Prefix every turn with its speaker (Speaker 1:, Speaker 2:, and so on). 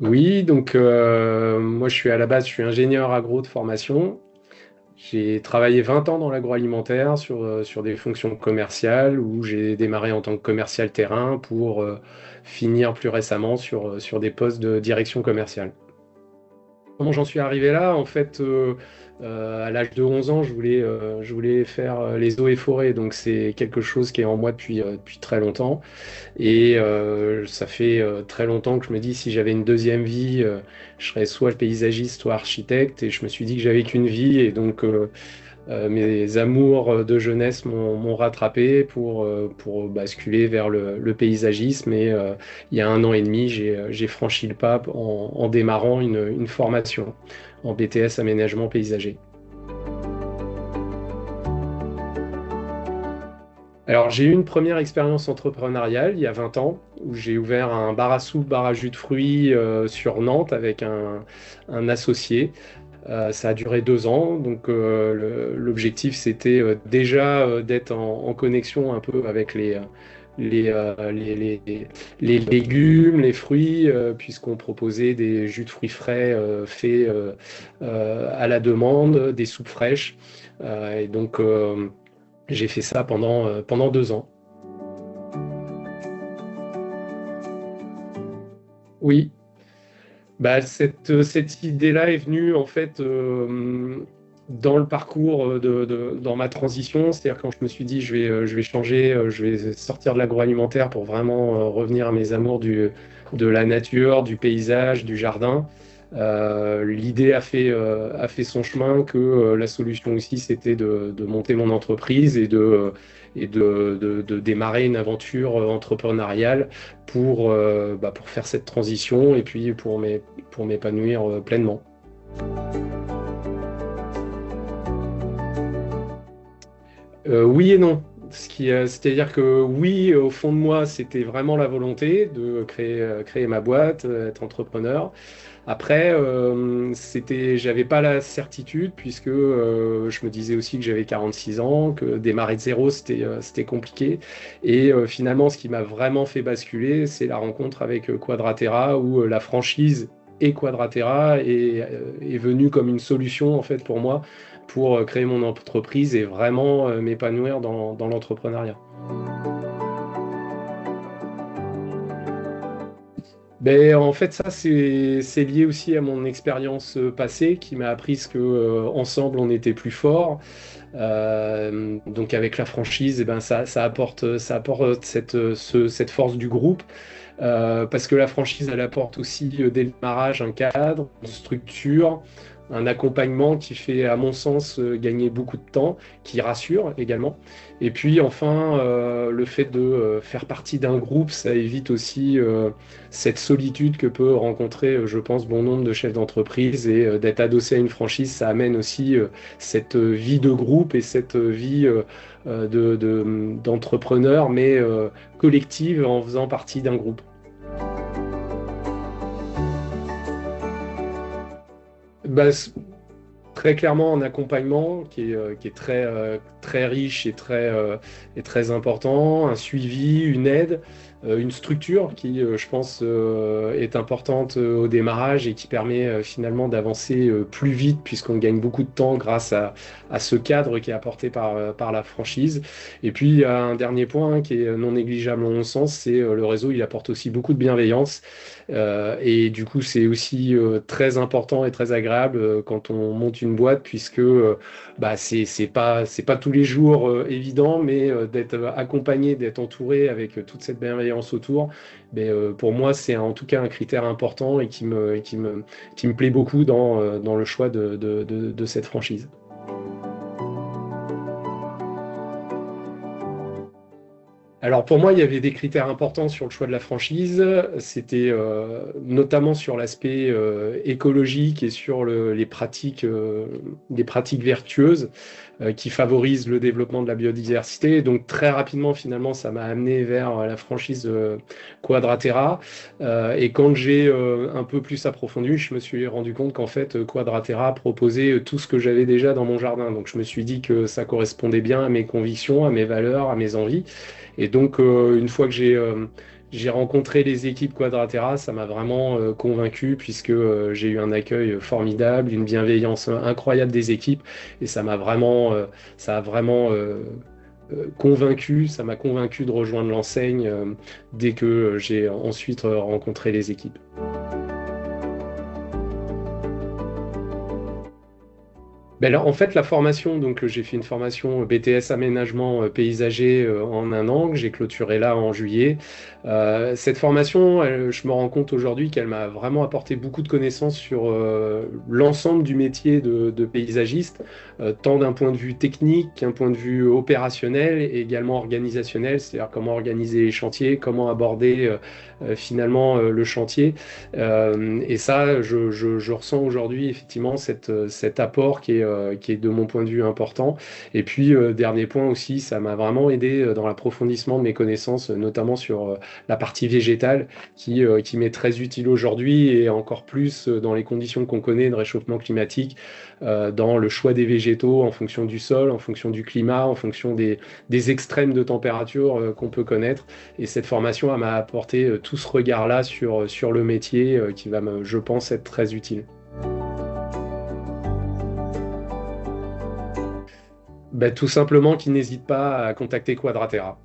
Speaker 1: Oui, donc moi je suis à la base, je suis ingénieur agro de formation. J'ai travaillé 20 ans dans l'agroalimentaire sur des fonctions commerciales où j'ai démarré en tant que commercial terrain pour finir plus récemment sur des postes de direction commerciale. Comment j'en suis arrivé là? En fait, à l'âge de 11 ans, je voulais faire les eaux et forêts, donc c'est quelque chose qui est en moi depuis très longtemps. Et ça fait très longtemps que je me dis si j'avais une deuxième vie, je serais soit paysagiste, soit architecte. Et je me suis dit que j'avais qu'une vie. Et donc mes amours de jeunesse m'ont rattrapé pour basculer vers le paysagisme. Et il y a un an et demi, j'ai franchi le pas en démarrant une formation en BTS aménagement paysager. Alors, j'ai eu une première expérience entrepreneuriale il y a 20 ans où j'ai ouvert un bar à soupe, bar à jus de fruits sur Nantes avec un associé. Ça a duré 2 ans. Donc, l'objectif, c'était déjà d'être en connexion un peu avec les, euh, les, les- les légumes, les fruits, puisqu'on proposait des jus de fruits frais faits à la demande, des soupes fraîches. Et donc, j'ai fait ça pendant 2 ans. Oui, bah, cette idée-là est venue en fait dans le parcours dans ma transition. C'est-à-dire quand je me suis dit je vais changer, je vais sortir de l'agroalimentaire pour vraiment revenir à mes amours de la nature, du paysage, du jardin. L'idée a fait son chemin que la solution aussi c'était de monter mon entreprise et de démarrer une aventure entrepreneuriale pour faire cette transition et puis pour m'épanouir pleinement. Oui et non. C'est-à-dire que oui, au fond de moi, c'était vraiment la volonté de créer ma boîte, être entrepreneur. Après, j'avais pas la certitude puisque je me disais aussi que j'avais 46 ans, que démarrer de zéro, c'était compliqué. Et finalement, ce qui m'a vraiment fait basculer, c'est la rencontre avec Quadratera où la franchise et Quadratera est venue comme une solution en fait pour moi pour créer mon entreprise et vraiment m'épanouir dans l'entrepreneuriat. Ben, en fait, ça, c'est lié aussi à mon expérience passée qui m'a appris ce que ensemble on était plus fort. Donc avec la franchise, eh ben, ça apporte cette force du groupe. Parce que la franchise, elle apporte aussi dès le démarrage un cadre, une structure, un accompagnement qui fait, à mon sens, gagner beaucoup de temps, qui rassure également. Et puis enfin, le fait de faire partie d'un groupe, ça évite aussi cette solitude que peut rencontrer, je pense, bon nombre de chefs d'entreprise et d'être adossé à une franchise, ça amène aussi cette vie de groupe et cette vie d'entrepreneur, mais collective en faisant partie d'un groupe. Bah, très clairement un accompagnement qui est très riche et très important, un suivi, une aide, une structure qui, je pense, est importante au démarrage et qui permet finalement d'avancer plus vite puisqu'on gagne beaucoup de temps grâce à ce cadre qui est apporté par la franchise. Et puis, il y a un dernier point qui est non négligeable en mon sens, c'est le réseau, il apporte aussi beaucoup de bienveillance. Et du coup, c'est aussi très important et très agréable quand on monte une boîte, puisque bah, c'est pas tous les jours évident, mais d'être accompagné, d'être entouré avec toute cette bienveillance autour, mais, pour moi, c'est en tout cas un critère important et qui me plaît beaucoup dans le choix de cette franchise. Alors pour moi, il y avait des critères importants sur le choix de la franchise. C'était notamment sur l'aspect écologique et sur les pratiques vertueuses qui favorisent le développement de la biodiversité. Donc très rapidement, finalement, ça m'a amené vers la franchise Quadratera. Et quand j'ai un peu plus approfondi, je me suis rendu compte qu'en fait, Quadratera proposait tout ce que j'avais déjà dans mon jardin. Donc je me suis dit que ça correspondait bien à mes convictions, à mes valeurs, à mes envies. Et donc, une fois que j'ai rencontré les équipes Quadratera, ça m'a vraiment convaincu puisque j'ai eu un accueil formidable, une bienveillance incroyable des équipes et ça a vraiment convaincu, ça m'a convaincu de rejoindre l'enseigne dès que j'ai ensuite rencontré les équipes. Ben là, en fait, la formation, donc j'ai fait une formation BTS aménagement paysager en un an, que j'ai clôturé là en juillet. Cette formation, je me rends compte aujourd'hui qu'elle m'a vraiment apporté beaucoup de connaissances sur l'ensemble du métier de paysagiste, tant d'un point de vue technique qu'un point de vue opérationnel et également organisationnel, c'est-à-dire comment organiser les chantiers, comment aborder finalement le chantier. Et ça, je ressens aujourd'hui effectivement cet apport qui est de mon point de vue important. Et puis, dernier point aussi, ça m'a vraiment aidé dans l'approfondissement de mes connaissances, notamment sur la partie végétale, qui m'est très utile aujourd'hui et encore plus dans les conditions qu'on connaît de réchauffement climatique, dans le choix des végétaux en fonction du sol, en fonction du climat, en fonction des extrêmes de température qu'on peut connaître. Et cette formation, elle m'a apporté tout ce regard-là sur le métier qui va, je pense, être très utile. Ben, tout simplement qu'ils n'hésitent pas à contacter Quadratera.